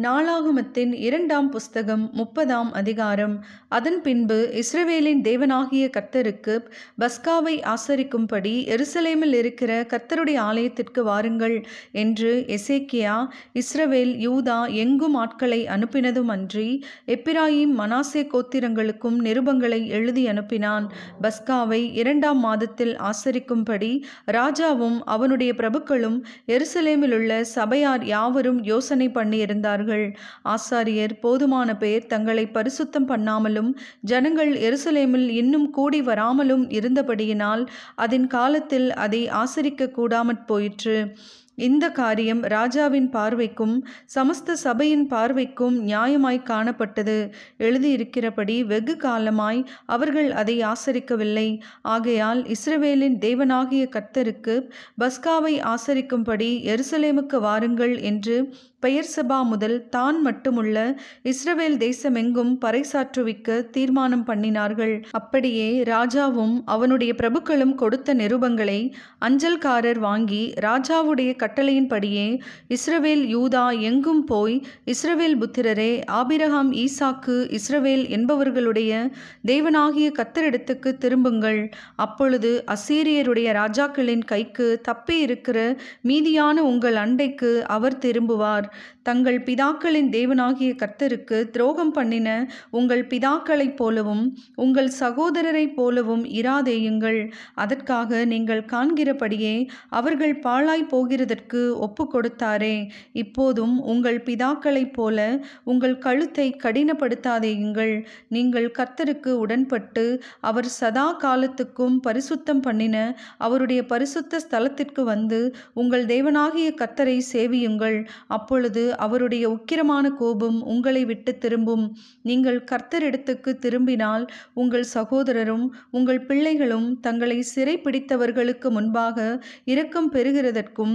நாளாகமத்தின் 2ஆம் புஸ்தகம் 30ஆம் அதிகாரம். அதன் பின்பு இஸ்ரவேலின் தேவனாகிய கர்த்தருக்கு பஸ்காவை ஆசரிக்கும்படி எருசலேமில் இருக்கிற கர்த்தருடைய ஆலயத்திற்கு வாருங்கள் என்று எசேக்கியா இஸ்ரவேல் யூதா எங்கும் ஆட்களை அனுப்பினதும் அன்றி எப்பிராயீம் மனாசே கோத்திரங்களுக்கும் நிருபங்களை எழுதி அனுப்பினான். பஸ்காவை 2ஆம் மாதத்தில் ஆசரிக்கும்படி ராஜாவும் அவனுடைய பிரபுக்களும் எருசலேமிலுள்ள சபையார் யாவரும் யோசனை பண்ணியிருந்தார்கள். ஆசாரியர் போதுமான பேர் தங்களை பரிசுத்தம் பண்ணாமலும் ஜனங்கள் எருசலேமில் இன்னும் கூடி வராமலும் இருந்தபடியினால் அதன் காலத்தில் அதை ஆசரிக்க கூடாமற் போயிற்று. இந்த காரியம் ராஜாவின் பார்வைக்கும் சமஸ்த சபையின் பார்வைக்கும் நியாயமாய் காணப்பட்டது. எழுதியிருக்கிறபடி வெகு காலமாய் அவர்கள் அதை ஆசரிக்கவில்லை. ஆகையால் இஸ்ரவேலின் தேவனாகிய கர்த்தருக்கு பஸ்காவை ஆசரிக்கும்படி எருசலேமுக்கு வாருங்கள் என்று பெயர்சபா முதல் தான் மட்டுமுள்ள இஸ்ரவேல் தேசமெங்கும் பறைசாற்றுவிக்க தீர்மானம் பண்ணினார்கள். அப்படியே ராஜாவும் அவனுடைய பிரபுக்களும் கொடுத்த நிருபங்களை அஞ்சல்காரர் வாங்கி ராஜாவுடைய கட்டளையின்படியே இஸ்ரவேல் யூதா எங்கும் போய், இஸ்ரவேல் புத்திரரே, ஆபிரகாம், ஈசாக்கு, இஸ்ரவேல் என்பவர்களுடைய தேவனாகிய கர்த்தரிடத்துக்கு திரும்புங்கள். அப்பொழுது அசீரியருடைய ராஜாக்களின் கைக்கு தப்பி இருக்கிற மீதியான உங்கள் அண்டைக்கு அவர் திரும்புவார். தங்கள் பிதாக்களின் தேவனாகிய கர்த்தருக்கு துரோகம் பண்ணின உங்கள் பிதாக்களைப் போலவும் உங்கள் சகோதரரைப் போலவும் இராதேயுங்கள். அதற்காக நீங்கள் காண்கிறபடியே அவர்கள் பாழாய் போகிறதற்கு ஒப்பு கொடுத்தாரே, இப்போதும் உங்கள் பிதாக்களைப் போல உங்கள் கழுத்தை கடினப்படுத்தாதேயுங்கள். நீங்கள் கர்த்தருக்கு உடன்பட்டு அவர் சதா காலத்துக்கும் பரிசுத்தம் பண்ணின அவருடைய பரிசுத்த ஸ்தலத்திற்கு வந்து உங்கள் தேவனாகிய கர்த்தரை சேவியுங்கள். அப்பொழுது அவருடைய உக்கிரமான கோபம் உங்களை விட்டு திரும்பும். நீங்கள் கர்த்தரிடத்துக்கு திரும்பினால் உங்கள் சகோதரரும் உங்கள் பிள்ளைகளும் தங்களை சிறை பிடித்தவர்களுக்கு முன்பாக இரக்கம் பெறுகிறதற்கும்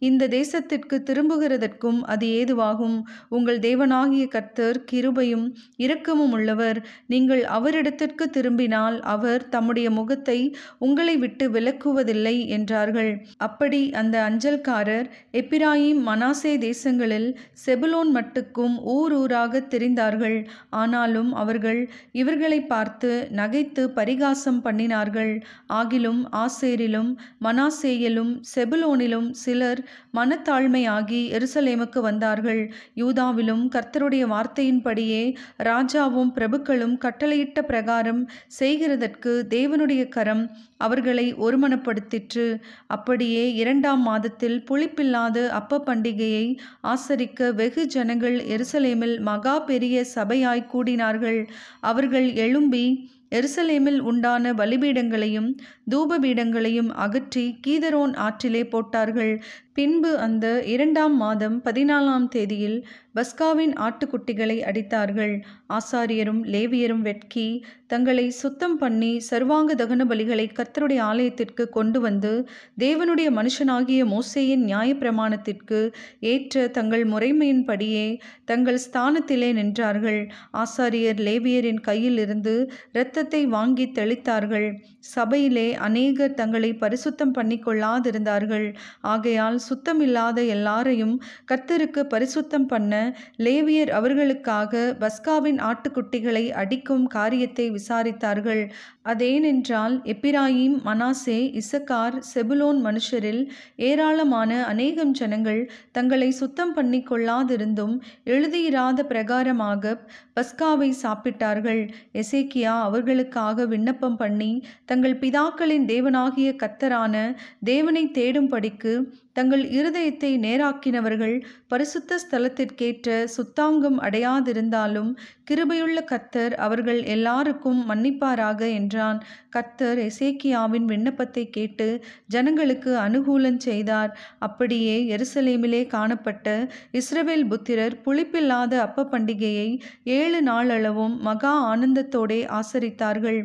இந்த தேசத்திற்கு திரும்புகிறதற்கும் அது ஏதுவாகும். உங்கள் தேவனாகிய கர்த்தர் கிருபையும் இரக்கமும் உள்ளவர். நீங்கள் அவரிடத்திற்கு திரும்பினால் அவர் தம்முடைய முகத்தை உங்களை விட்டு விலக்குவதில்லை என்றார்கள். அப்படி அந்த அஞ்சல்காரர் எப்பிராயீம் மனாசே தேசங்களில் செபுலோன் மட்டுக்கும் ஊர் ஊராக திரிந்தார்கள். ஆனாலும் அவர்கள் இவர்களை பார்த்து நகைத்து பரிகாசம் பண்ணினார்கள். ஆகிலும் ஆசேரிலும் மனாசேயிலும் செபுலோனிலும் சிலர் மனத்தாழ்மையாகி எருசலேமுக்கு வந்தார்கள். யூதாவிலும் கர்த்தருடைய வார்த்தையின்படியே ராஜாவும் பிரபுக்களும் கட்டளையிட்ட பிரகாரம் செய்கிறதற்கு தேவனுடைய கரம் அவர்களை ஒருமனப்படுத்திற்று. அப்படியே 2ஆம் மாதத்தில் புளிப்பில்லாத அப்ப பண்டிகையை ஆசரிக்க வெகு ஜனங்கள் எருசலேமில் மகா பெரிய சபையாய் கூடினார்கள். அவர்கள் எழும்பி எருசலேமில் உண்டான பலிபீடங்களையும் தூபபீடங்களையும் அகற்றி கீதரோன் ஆற்றிலே போட்டார்கள். பின்பு அந்த 2ஆம் மாதம் 14ஆம் தேதியில் பஸ்காவின் ஆட்டுக்குட்டிகளை அடித்தார்கள். ஆசாரியரும் லேவியரும் வெட்கி தங்களை சுத்தம் பண்ணி சர்வாங்க தகன பலிகளை கர்த்தருடைய ஆலயத்திற்கு கொண்டு வந்து தேவனுடைய மனுஷனாகிய மோசேயின் நியாயப்பிரமாணத்திற்கு ஏற்ற தங்கள் முறைமையின்படியே தங்கள் ஸ்தானத்திலே நின்றார்கள். ஆசாரியர் லேவியரின் கையில் இருந்து இரத்தத்தை வாங்கி தெளித்தார்கள். சபையிலே அநேகர் தங்களை பரிசுத்தம் பண்ணி கொள்ளாதிருந்தார்கள். ஆகையால் சுத்தமில்லாத எல்லாரையும் கர்த்தருக்கு பரிசுத்தம் பண்ண லேவியர் அவர்களுக்காக பஸ்காவின் ஆட்டுக்குட்டிகளை அடிக்கும் காரியத்தை விசாரித்தார்கள். அதேனென்றால் எப்பிராயீம், மனாசே, இசக்கார், செபுலோன் மனுஷரில் ஏராளமான அநேகம் ஜனங்கள் தங்களை சுத்தம் பண்ணி கொள்ளாதிருந்தும் எழுதியிராத பிரகாரமாக பஸ்காவை சாப்பிட்டார்கள். எசேக்கியா அவர்களுக்காக விண்ணப்பம் பண்ணி தங்கள் பிதாக்களின் தேவனாகிய கர்த்தரான தேவனை தேடும்படிக்கு தங்கள் இருதயத்தை நேராக்கினவர்கள் பரிசுத்த ஸ்தலத்திற்கேற்ற சுத்தாங்கம் அடையாதிருந்தாலும் கிருபையுள்ள கர்த்தர் அவர்கள் எல்லாருக்கும் மன்னிப்பாராக என்றான். கர்த்தர் எசேக்கியாவின் விண்ணப்பத்தை கேட்டு ஜனங்களுக்கு அனுகூலம் செய்தார். அப்படியே எருசலேமிலே காணப்பட்ட இஸ்ரவேல் புத்திரர் புளிப்பில்லாத அப்ப பண்டிகையை 7 நாளளவும் மகா ஆனந்தத்தோடே ஆசரித்தார்கள்.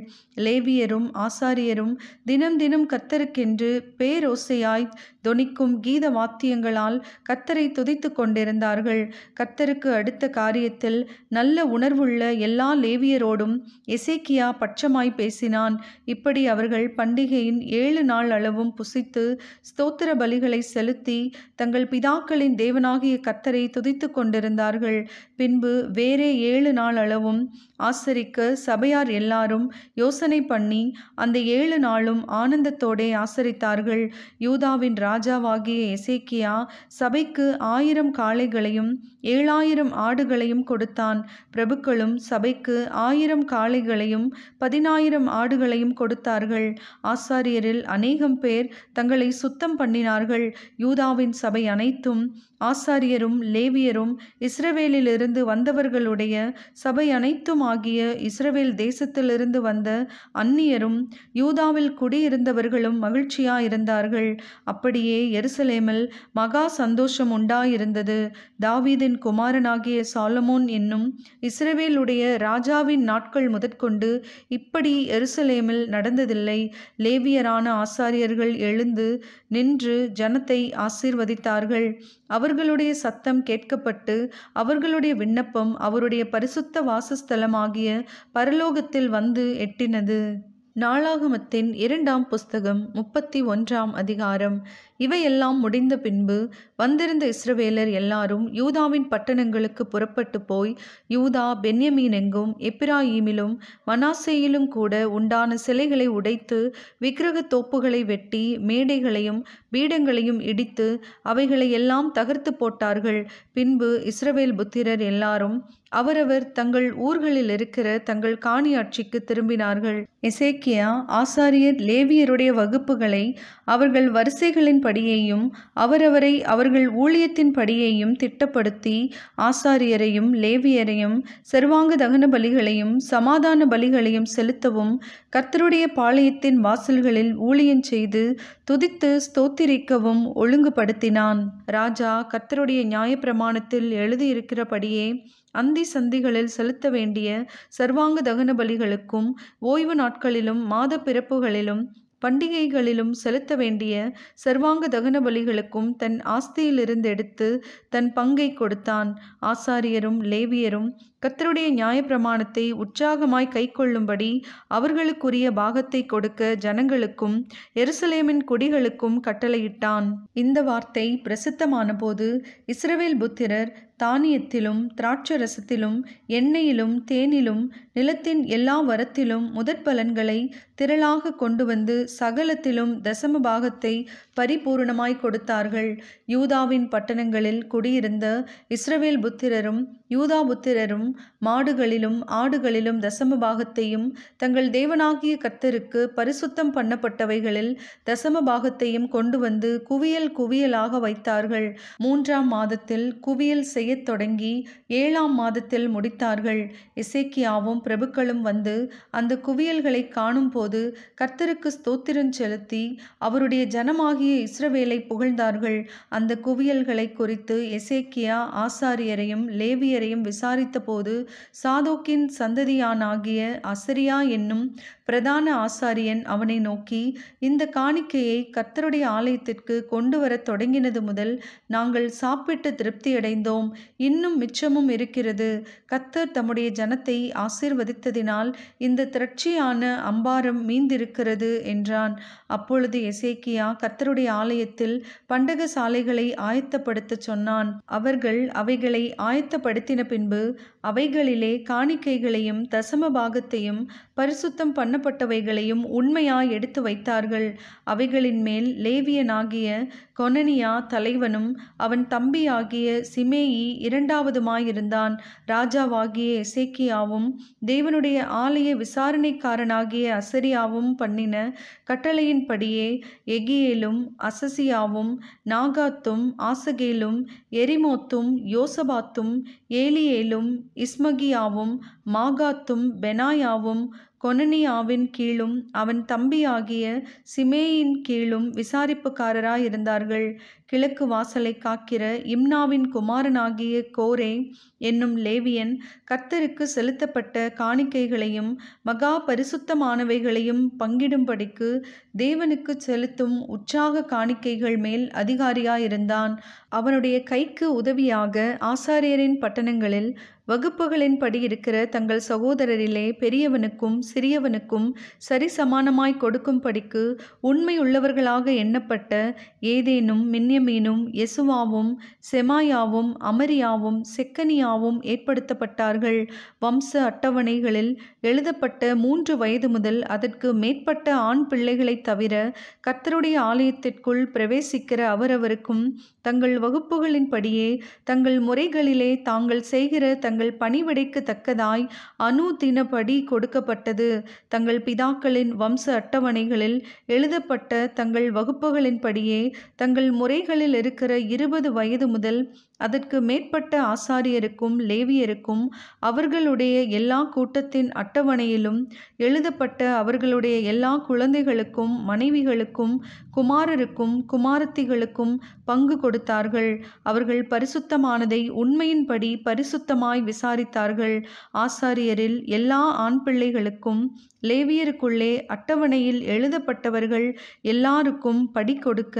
லேவியரும் ஆசாரியரும் தினம் தினம் கர்த்தருக்கென்று பேரோசையாய் தொனிக்கும் கீத வாத்தியங்களால் கர்த்தரை துதித்து கொண்டிருந்தார்கள். கர்த்தருக்கு அடுத்த காரியத்தில் நல்ல உணர்வுள்ள எல்லா லேவியரோடும் எசேக்கியா பட்சமாய் பேசினான். இப்படி அவர்கள் பண்டிகையின் 7 நாள் அளவும் புசித்து ஸ்தோத்திர பலிகளை செலுத்தி தங்கள் பிதாக்களின் தேவனாகிய கர்த்தரை துதித்து கொண்டிருந்தார்கள். பின்பு வேறே 7 நாள் அளவும் ஆசரிக்க சபையார் எல்லாரும் யோசனை பண்ணி அந்த 7 நாளும் ஆனந்தத்தோடே ஆசரித்தார்கள். யூதாவின் ராஜாவாகிய எசேக்கியா சபைக்கு 1000 காளைகளையும் 7000 ஆடுகளையும் கொடுத்தான். பிரபுக்களும் சபைக்கு 1000 காளைகளையும் 10000 ஆடுகளையும் கொடுத்தார்கள். ஆசாரியரில் அநேகம் பேர் தங்களை சுத்தம் பண்ணினார்கள். யூதாவின் சபை அனைத்தும் ஆசாரியரும் லேவியரும் இஸ்ரவேலிலிருந்து வந்தவர்களுடைய சபை அனைத்தும் ஆகிய இஸ்ரவேல் தேசத்திலிருந்து வந்த அந்நியரும் யூதாவில் குடியிருந்தவர்களும் மகிழ்ச்சியாயிருந்தார்கள். அப்படியே எருசலேமில் மகா சந்தோஷம் உண்டாயிருந்தது. தாவீதின் குமாரனாகிய சாலமோன் என்னும் இஸ்ரவேலுடைய ராஜாவின் நாட்கள் முதற்கொண்டு இப்படி எருசலேமில் நடந்ததில்லை. லேவியரான ஆசாரியர்கள் எழுந்து நின்று ஜனத்தை ஆசீர்வதித்தார்கள். அவர்களுடைய சத்தம் கேட்கப்பட்டு அவர்களுடைய விண்ணப்பம் அவருடைய பரிசுத்த வாசஸ்தலமாகிய பரலோகத்தில் வந்து எட்டினது. நாளாகமத்தின் 2ஆம் புஸ்தகம் 31ஆம் அதிகாரம். இவையெல்லாம் முடிந்த பின்பு வந்திருந்த இஸ்ரவேலர் எல்லாரும் யூதாவின் பட்டணங்களுக்கு புறப்பட்டு போய் யூதா பென்யமீன் எங்கும் எப்பிராயீமிலும் மனாசேயிலும் கூட உண்டான சிலைகளை உடைத்து விக்கிரக தோப்புகளை வெட்டி மேடைகளையும் பீடங்களையும் இடித்து அவைகளை எல்லாம் தகர்த்து போட்டார்கள். பின்பு இஸ்ரவேல் புத்திரர் எல்லாரும் அவரவர் தங்கள் ஊர்களில் இருக்கிற தங்கள் காணியாட்சிக்கு திரும்பினார்கள். எசேக்கியா ஆசாரியர் லேவியருடைய வகுப்புகளை அவர்கள் வரிசைகளின் படியையும் அவரவரை அவர்கள் ஊழியத்தின் படியையும் திட்டப்படுத்தி ஆசாரியரையும் லேவியரையும் சர்வாங்க தகன பலிகளையும் சமாதான பலிகளையும் செலுத்தவும் கர்த்தருடைய பாளையத்தின் வாசல்களில் ஊழியம் செய்து துதித்து ஸ்தோத்திரிக்கவும் ஒழுங்குபடுத்தினான். ராஜா கர்த்தருடைய நியாயப்பிரமாணத்தில் எழுதியிருக்கிறபடியே அந்தி சந்திகளில் செலுத்த வேண்டிய சர்வாங்க தகன பலிகளுக்கும் ஓய்வு நாட்களிலும் மாத பிறப்புகளிலும் பண்டிகைகளிலும் செலுத்த வேண்டிய சர்வாங்க தகன பலிகளுக்கும் தன் ஆஸ்தியிலிருந்து எடுத்து தன் பங்கை கொடுத்தான். ஆசாரியரும் லேவியரும் கர்த்தருடைய நியாயப்பிரமாணத்தை உற்சாகமாய் கைக்கொள்ளும்படி அவர்களுக்குரிய பாகத்தை கொடுக்க ஜனங்களுக்கும் எருசலேமின் குடிகளுக்கும் கட்டளையிட்டான். இந்த வார்த்தை பிரசித்தமான போது இஸ்ரவேல் புத்திரர் தானியத்திலும் திராட்சரசத்திலும் எண்ணெயிலும் தேனிலும் நிலத்தின் எல்லா வரத்திலும் முதற்பலன்களை திரளாக கொண்டு வந்து சகலத்திலும் தசம பாகத்தை பரிபூர்ணமாய் கொடுத்தார்கள். யூதாவின் பட்டணங்களில் குடியிருந்த இஸ்ரவேல் புத்திரரும் யூதா புத்திரரும் மாடுகளிலும் ஆடுகளிலும் தசம பாகத்தையும் தங்கள் தேவனாகிய கர்த்தருக்கு பரிசுத்தம் பண்ணப்பட்டவைகளில் தசம பாகத்தையும் கொண்டு வந்து குவியல் குவியலாக வைத்தார்கள். 3ஆம் மாதத்தில் குவியல் செய்ய தொடங்கி 7ஆம் மாதத்தில் முடித்தார்கள். எசேக்கியாவும் பிரபுக்களும் வந்து அந்த குவியல்களை காணும் போது கர்த்தருக்கு ஸ்தோத்திரம் செலுத்தி அவருடைய ஜனமாகிய இஸ்ரவேலை புகழ்ந்தார்கள். அந்த குவியல்களை குறித்து எசேக்கியா ஆசாரியரையும் லேவியரையும் விசாரித்த போது சாதோக்கின் சந்ததியானாகிய அசரியா என்னும் பிரதான ஆசாரியன் அவனை நோக்கி, இந்த காணிக்கையை கர்த்தருடைய ஆலயத்திற்கு கொண்டு வர தொடங்கினது முதல் நாங்கள் சாப்பிட்டு திருப்தியடைந்தோம், இன்னும் மிச்சமும் இருக்கிறது. கர்த்தர் தம்முடைய ஜனத்தை ஆசீர்வதித்ததினால் இந்த திரட்சியான அம்பாரம் மீந்திருக்கிறது என்றான். அப்பொழுது எசேக்கியா கர்த்தருடைய ஆலயத்தில் பண்டக சாலைகளை ஆயத்தப்படுத்த சொன்னான். அவர்கள் அவைகளை ஆயத்தப்படுத்தின பின்பு அவைகளிலே காணிக்கைகளையும் தசம பாகத்தையும் பரிசுத்தம் பண்ணப்பட்டவைகளையும் உண்மையாய் எடுத்து வைத்தார்கள். அவைகளின் மேல் லேவியனாகிய கொனனியா தலைவனும் அவன் தம்பியாகிய சிமேயி இரண்டாவதுமாயிருந்தான். ராஜாவாகிய எசேக்கியாவும் தேவனுடைய ஆலய விசாரணைக்காரனாகிய அசரியாவும் பண்ணின கட்டளையின்படியே எகியேலும் அசசியாவும் நாகாத்தும் ஆசகேலும் எரிமோத்தும் யோசபாத்தும் ஏலியேலும் இஸ்மகியாவும் மாகாத்தும் பெனாயாவும் கொனனியாவின் கீழும் அவன் தம்பியாகிய சிமேயின் கீழும் விசாரிப்புக்காரராயிருந்தார்கள். கிழக்கு வாசலை காக்கிற இம்னாவின் குமாரனாகிய கோரே என்னும் லேவியன் கர்த்தருக்கு செலுத்தப்பட்ட காணிக்கைகளையும் மகா பரிசுத்தமானவைகளையும் பங்கிடும்படிக்கு தேவனுக்கு செலுத்தும் உற்சாக காணிக்கைகள் மேல் அதிகாரியாயிருந்தான். அவனுடைய கைக்கு உதவியாக ஆசாரியரின் பட்டணங்களில் வகுப்புகளின்படி இருக்கிற தங்கள் சகோதரரிலே பெரியவனுக்கும் சிறியவனுக்கும் சரிசமானமாய் கொடுக்கும்படிக்கு உண்மையுள்ளவர்களாக எண்ணப்பட்ட ஏதேனும் மின்யமீனும் யெசுவாவும் செமாயாவும் அமரியாவும் செக்கனியாவும் ஏற்படுத்தப்பட்டார்கள். வம்ச அட்டவணைகளில் எழுதப்பட்ட 3 வயது முதல் அதற்கு மேற்பட்ட ஆண் பிள்ளைகளைத் தவிர கர்த்தருடைய ஆலயத்திற்குள் பிரவேசிக்கிற அவரவருக்கும் தங்கள் வகுப்புகளின்படியே தங்கள் முறைகளிலே தாங்கள் செய்கிற தங்கள் பணிவிடைக்கு தக்கதாய் அனுதினப்படி கொடுக்கப்பட்டது. தங்கள் பிதாக்களின் வம்ச அட்டவணைகளில் எழுதப்பட்ட தங்கள் வகுப்புகளின்படியே தங்கள் முறைகளில் இருக்கிற 20 வயது முதல் அதற்கு மேற்பட்ட ஆசாரியருக்கும் லேவியருக்கும் அவர்களுடைய எல்லா கூட்டத்தின் அட்டவணையிலும் எழுதப்பட்ட அவர்களுடைய எல்லா குழந்தைகளுக்கும் மனைவிகளுக்கும் குமாரருக்கும் குமாரத்திகளுக்கும் பங்கு கொடுத்தார்கள். அவர்கள் பரிசுத்தமானதை உண்மையின்படி பரிசுத்தமாய் விசாரித்தார்கள். ஆசாரியரில் எல்லா ஆண் பிள்ளைகளுக்கும் லேவியருக்குள்ளே அட்டவணையில் எழுதப்பட்டவர்கள் எல்லாருக்கும் படி கொடுக்க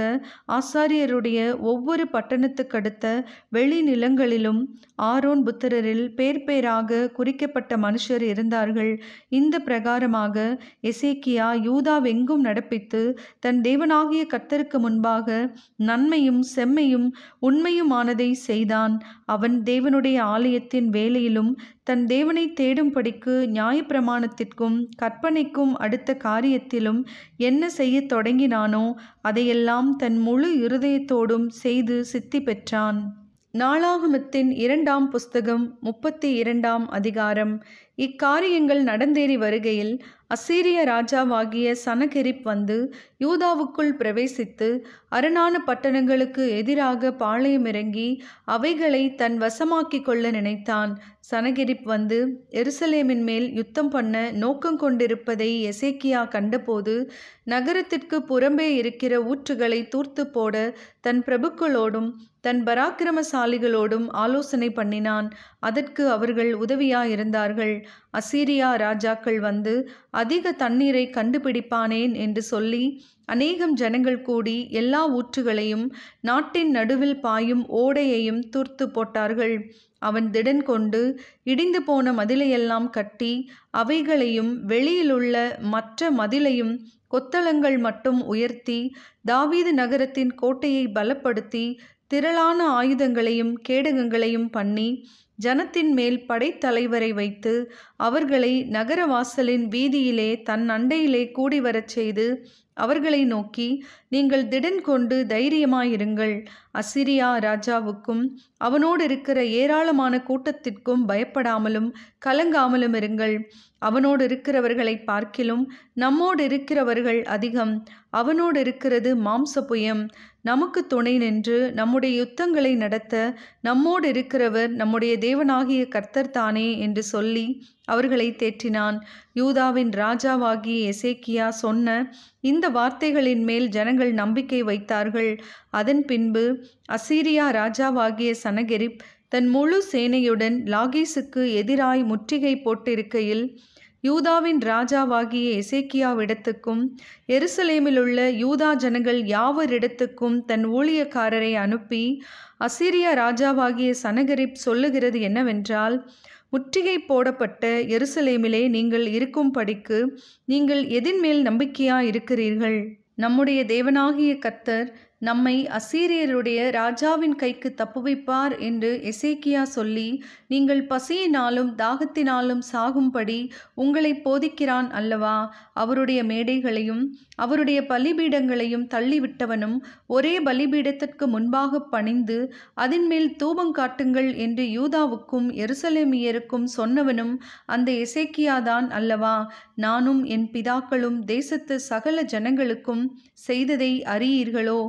ஆசாரியருடைய ஒவ்வொரு பட்டணத்துக்கடுத்த வெளி நிலங்களிலும் ஆரோன் புத்திரரில் பேராக குறிக்கப்பட்ட மனுஷர் இருந்தார்கள். இந்த பிரகாரமாக எசேக்கியா யூதாவெங்கும் நடப்பித்து தன் தேவனாகிய கர்த்தருக்கு முன்பாக நன்மையும் செம்மையும் உண்மையுமானதை செய்தான். அவன் தேவனுடைய ஆலயத்தின் வேலையிலும் தன் தேவனை தேடும்படிக்கு நியாயப்பிரமாணத்திற்கும் கற்பனைக்கும் அடுத்த காரியத்திலும் என்ன செய்ய தொடங்கினானோ அதையெல்லாம் தன் முழு இருதயத்தோடும் செய்து சித்தி பெற்றான். நாளாகமத்தின் 2ஆம் புஸ்தகம் 32ஆம் அதிகாரம். இக்காரியங்கள் நடந்தேறி வருகையில் அசீரிய ராஜாவாகிய சனகெரிப் வந்து யூதாவுக்குள் பிரவேசித்து அரணான பட்டணங்களுக்கு எதிராக பாளையமிறங்கி அவைகளை தன் வசமாக்கி கொள்ள நினைத்தான். சனகெரிப் வந்து எருசலேமின் மேல் யுத்தம் பண்ண நோக்கம் கொண்டிருப்பதை எசேக்கியா கண்டபோது நகரத்திற்கு புறம்பே இருக்கிற ஊற்றுகளை தூர்த்து போட தன் பிரபுக்களோடும் தன் பராக்கிரமசாலிகளோடும் ஆலோசனை பண்ணினான். அதற்கு அவர்கள் உதவியாயிருந்தார்கள். அசீரியா ராஜாக்கள் வந்து அதிக தண்ணீரை கண்டுபிடிப்பானேன் என்று சொல்லி அநேகம் ஜனங்கள் கூடி எல்லா ஊற்றுகளையும் நாட்டின் நடுவில் பாயும் ஓடையையும் தூர்த்து போட்டார்கள். அவன் திடன் கொண்டு இடிந்து போன மதிலையெல்லாம் கட்டி அவைகளையும் வெளியிலுள்ள மற்ற மதிலையும் கொத்தளங்கள் மட்டும் உயர்த்தி தாவீது நகரத்தின் கோட்டையை பலப்படுத்தி திரளான ஆயுதங்களையும் கேடகங்களையும் பண்ணி ஜனத்தின் மேல் படைத்தலைவரை வைத்து அவர்களை நகரவாசலின் வீதியிலே தன் அண்டையிலே கூடி வரச் செய்து அவர்களை நோக்கி, நீங்கள் திடன் கொண்டு தைரியமாயிருங்கள். அசிரியா ராஜாவுக்கும் அவனோடு இருக்கிற ஏராளமான கூட்டத்திற்கும் பயப்படாமலும் கலங்காமலும் இருங்கள். அவனோடு இருக்கிறவர்களை பார்க்கிலும் நம்மோடு இருக்கிறவர்கள் அதிகம். அவனோடு இருக்கிறது மாம்சபுயம். நமக்கு துணை நின்று நம்முடைய யுத்தங்களை நடத்த நம்மோடு இருக்கிறவர் நம்முடைய தேவனாகிய கர்த்தர் தானே என்று சொல்லி அவர்களை தேற்றினான். யூதாவின் ராஜாவாகிய எசேக்கியா சொன்ன இந்த வார்த்தைகளின் மேல் ஜனங்கள் நம்பிக்கை வைத்தார்கள். அதன் பின்பு அசீரியா ராஜாவாகிய சனகெரிப் தன் முழு சேனையுடன் லாகீசுக்கு எதிராய் முற்றுகை போட்டிருக்கையில் யூதாவின் ராஜாவாகிய எசேக்கியாவிடத்துக்கும் எருசலேமிலுள்ள யூதா ஜனங்கள் யாவரிடத்துக்கும் தன் ஊழியக்காரரை அனுப்பி, அசீரியா ராஜாவாகிய சனகெரிப் சொல்லுகிறது என்னவென்றால், முற்றுகை போடப்பட்ட எருசலேமிலே நீங்கள் இருக்கும்படிக்கு நீங்கள் எதின்மேல் நம்பிக்கையாயிருக்கிறீர்கள்? நம்முடைய தேவனாகிய கர்த்தர் நம்மை அசீரியருடைய ராஜாவின் கைக்கு தப்புவிப்பார் என்று எசேக்கியா சொல்லி, நீங்கள் பசியினாலும் தாகத்தினாலும் சாகும்படி உங்களை போதிக்கிறான் அல்லவா? அவருடைய மேடைகளையும் அவருடைய பலிபீடங்களையும் தள்ளிவிட்டவனும் ஒரே பலிபீடத்திற்கு முன்பாக பணிந்து அதன்மேல் தூபம் காட்டுங்கள் என்று யூதாவுக்கும் எருசலேமியருக்கும் சொன்னவனும் அந்த எசேக்கியாதான் அல்லவா? நானும் என் பிதாக்களும் தேசத்து சகல ஜனங்களுக்கும் செய்ததை அறியீர்களோ?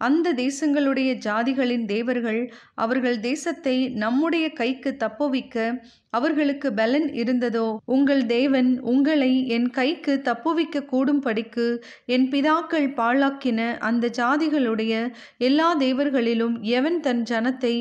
அந்த தேசங்களுடைய ஜாதிகளின் தேவர்கள் அவர்கள் தேசத்தை நம்முடைய கைக்கு தப்புவிக்க அவர்களுக்கு பலன் இருந்ததோ? உங்கள் தேவன் உங்களை என் கைக்கு தப்புவிக்க கூடும்படிக்கு என் பிதாக்கள் பாழாக்கின அந்த ஜாதிகளுடைய எல்லா தேவர்களிலும் எவன் தன் ஜனத்தை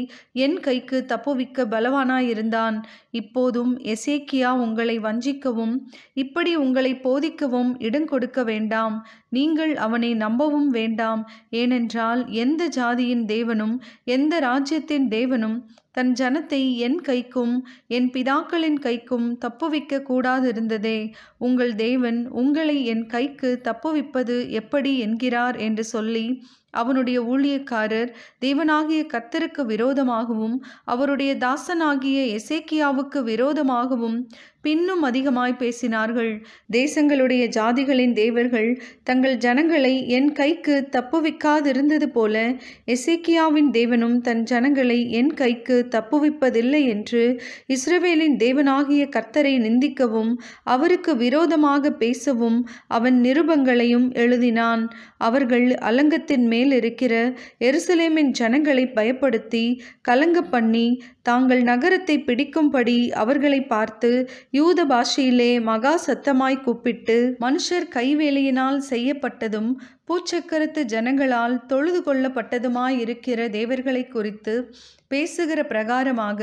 என் கைக்கு தப்புவிக்க பலவானாயிருந்தான்? இப்போதும் எசேக்கியா உங்களை வஞ்சிக்கவும் இப்படி உங்களை போதிக்கவும் இடங்கொடுக்க வேண்டாம். நீங்கள் அவனை நம்பவும் வேண்டாம். ஏனென்றால் எந்த ஜாதியின் தேவனும் எந்த ராஜ்யத்தின் தேவனும் தன் ஜனத்தை என் கைக்கும் என் பிதாக்களின் கைக்கும் தப்புவிக்க கூடாதிருந்ததே. உங்கள் தேவன் உங்களை என் கைக்கு தப்புவிப்பது எப்படி என்கிறார் என்று சொல்லி அவனுடைய ஊழியக்காரர் தேவனாகிய கர்த்தருக்கு விரோதமாகவும் அவருடைய தாசனாகிய எசேக்கியாவுக்கு விரோதமாகவும் பின்னும் அதிகமாய் பேசினார்கள். தேசங்களுடைய ஜாதிகளின் தேவர்கள் தங்கள் ஜனங்களை என் கைக்கு தப்புவிக்காதிருந்தது போல எசேக்கியாவின் தேவனும் தன் ஜனங்களை என் கைக்கு தப்புவிப்பதில்லை என்று இஸ்ரவேலின் தேவனாகிய கர்த்தரை நிந்திக்கவும் அவருக்கு விரோதமாக பேசவும் அவன் நிருபங்களையும் எழுதினான். அவர்கள் அலங்கத்தின் மேல் இருக்கிற எருசலேமின் ஜனங்களை பயப்படுத்தி கலங்க பண்ணி தாங்கள் நகரத்தை பிடிக்கும்படி அவர்களை பார்த்து யூத பாஷையிலே மகா சத்தமாய் கூப்பிட்டு மனுஷர் கைவேலையினால் செய்யப்பட்டதும் பூச்சக்கரத்து ஜனங்களால் தொழுது கொள்ளப்பட்டதுமாயிருக்கிற தேவர்களை குறித்து பேசுகிற பிரகாரமாக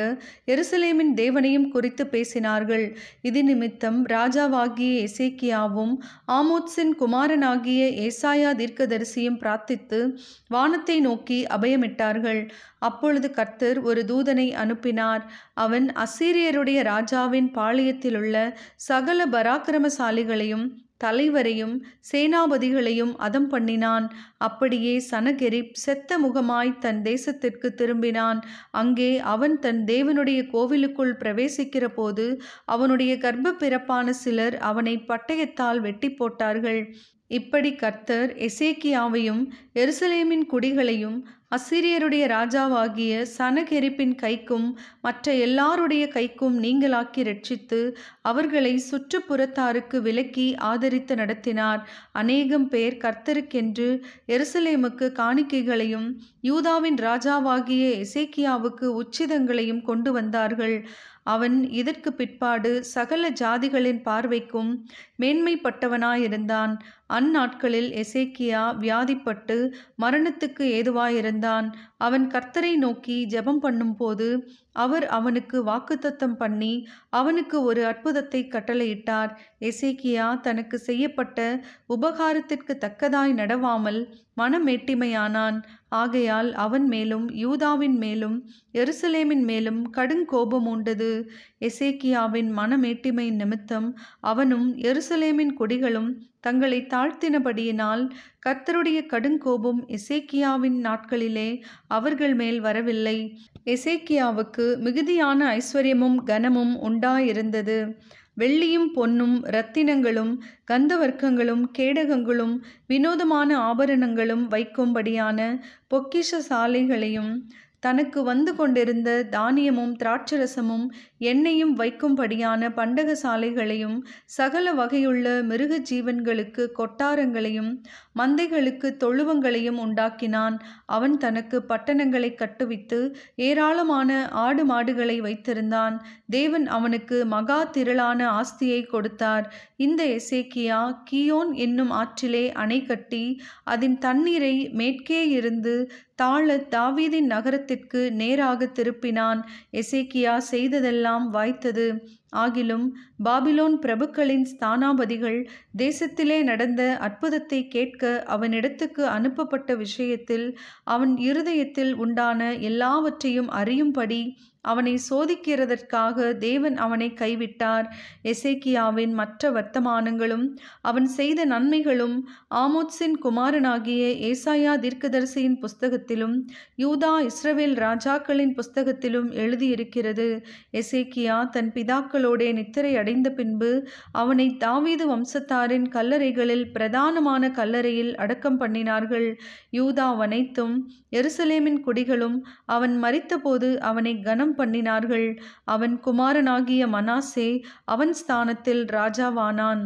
எருசலேமின் தேவனையும் குறித்து பேசினார்கள். இது நிமித்தம் ராஜாவாகிய எசேக்கியாவும் ஆமோத்சின் குமாரனாகிய ஏசாயா தீர்க்கதரிசியும் பிரார்த்தித்து வானத்தை நோக்கி அபயமிட்டார்கள். அப்பொழுது கர்த்தர் ஒரு தூதனை அனுப்பினார். அவன் அசீரியருடைய ராஜாவின் பாளையத்திலுள்ள சகல பராக்கிரமசாலிகளையும் தலைவரையும் சேனாபதிகளையும் அதம் பண்ணினான். அப்படியே சனகெரிப் செத்த முகமாய் தன் தேசத்திற்கு திரும்பினான். அங்கே அவன் தன் தேவனுடைய கோவிலுக்குள் பிரவேசிக்கிற போது அவனுடைய கர்ப்ப பிறப்பான சிலர் அவனை பட்டயத்தால் வெட்டி போட்டார்கள். இப்படி கர்த்தர் எசேக்கியாவையும் எருசலேமின் குடிகளையும் அசீரியருடைய ராஜாவாகிய சனகெரிப்பின் கைக்கும் மற்ற எல்லாருடைய கைக்கும் நீங்களாக்கி ரட்சித்து அவர்களை சுற்றுப்புறத்தாருக்கு விலக்கி ஆதரித்து நடத்தினார். அநேகம் பேர் கர்த்தருக்கென்று எருசலேமுக்கு காணிக்கைகளையும் யூதாவின் ராஜாவாகிய எசேக்கியாவுக்கு உச்சிதங்களையும் கொண்டு வந்தார்கள். அவன் இதற்கு பிற்பாடு சகல ஜாதிகளின் பார்வைக்கும் மேன்மைப்பட்டவனாயிருந்தான். அந்நாட்களில் எசேக்கியா வியாதிப்பட்டு மரணத்துக்கு ஏதுவாயிருந்தான். அவன் கர்த்தரை நோக்கி ஜெபம் பண்ணும்போது அவர் அவனுக்கு வாக்குத்தத்தம் பண்ணி அவனுக்கு ஒரு அற்புதத்தை கட்டளையிட்டார். எசேக்கியா தனக்கு செய்யப்பட்ட உபகாரத்திற்கு தக்கதாய் நடவாமல் மனமேட்டிமையானான். ஆகையால் அவன் மேலும் யூதாவின் மேலும் எருசலேமின் மேலும் கடுங்கோபம் உண்டது. எசேக்கியாவின் மனமேட்டிமை நிமித்தம் அவனும் எருசலேமின் குடிகளும் தங்களை தாழ்த்தினபடியினால் கர்த்தருடைய கடுங்கோபம் எசேக்கியாவின் நாட்களிலே அவர்கள் மேல் வரவில்லை. எசேக்கியாவுக்கு மிகுதியான ஐஸ்வர்யமும் கனமும் உண்டாயிருந்தது. வெள்ளியும் பொன்னும் இரத்தினங்களும் கந்தவர்க்கங்களும் கேடகங்களும் வினோதமான ஆபரணங்களும் வைக்கும்படியான பொக்கிஷ சாலைகளையும் தனக்கு வந்து கொண்டிருந்த தானியமும் திராட்சரசமும் எண்ணெயும் வைக்கும்படியான பண்டக சாலைகளையும் சகல வகையுள்ள மிருக ஜீவன்களுக்கு கொட்டாரங்களையும் மந்தைகளுக்கு தொழுவங்களையும் உண்டாக்கினான். அவன் தனக்கு பட்டணங்களை கட்டுவித்து ஏராளமான ஆடு மாடுகளை வைத்திருந்தான். தேவன் அவனுக்கு மகா திரளான ஆஸ்தியை கொடுத்தார். இந்த எசேக்கியா கியோன் என்னும் ஆற்றிலே அணை கட்டி அதன் தண்ணீரை மேற்கே இருந்து தாழ தாவீதின் நகரத்திற்கு நேராக திருப்பினான். எசேக்கியா செய்ததெல்லாம் வாய்த்தது. ஆகிலும் பாபிலோன் பிரபுக்களின் ஸ்தானாபதிகள் தேசத்திலே நடந்த அற்புதத்தை கேட்க அவனிடத்துக்கு அனுப்பப்பட்ட விஷயத்தில் அவன் இருதயத்தில் உண்டான எல்லாவற்றையும் அறியும்படி அவனை சோதிக்கிறதற்காக தேவன் அவனை கைவிட்டார். எசேக்கியாவின் மற்ற வர்த்தமானங்களும் அவன் செய்த நன்மைகளும் ஆமோத்சின் குமாரனாகிய ஏசாயா தீர்க்கதரிசியின் புஸ்தகத்திலும் யூதா இஸ்ரவேல் ராஜாக்களின் புஸ்தகத்திலும் எழுதியிருக்கிறது. எசேக்கியா தன் பிதாக்களோடே நித்திரை அடைந்த பின்பு அவனை தாவீது வம்சத்தாரின் கல்லறைகளில் பிரதானமான கல்லறையில் அடக்கம் பண்ணினார்கள். யூதாவனைத்தும் எருசலேமின் குடிகளும் அவன் மரித்தபோது அவனை கனம் பண்ணினார்கள். அவன் குமாரனாகிய மனாசே அவன் ஸ்தானத்தில் ராஜாவானான்.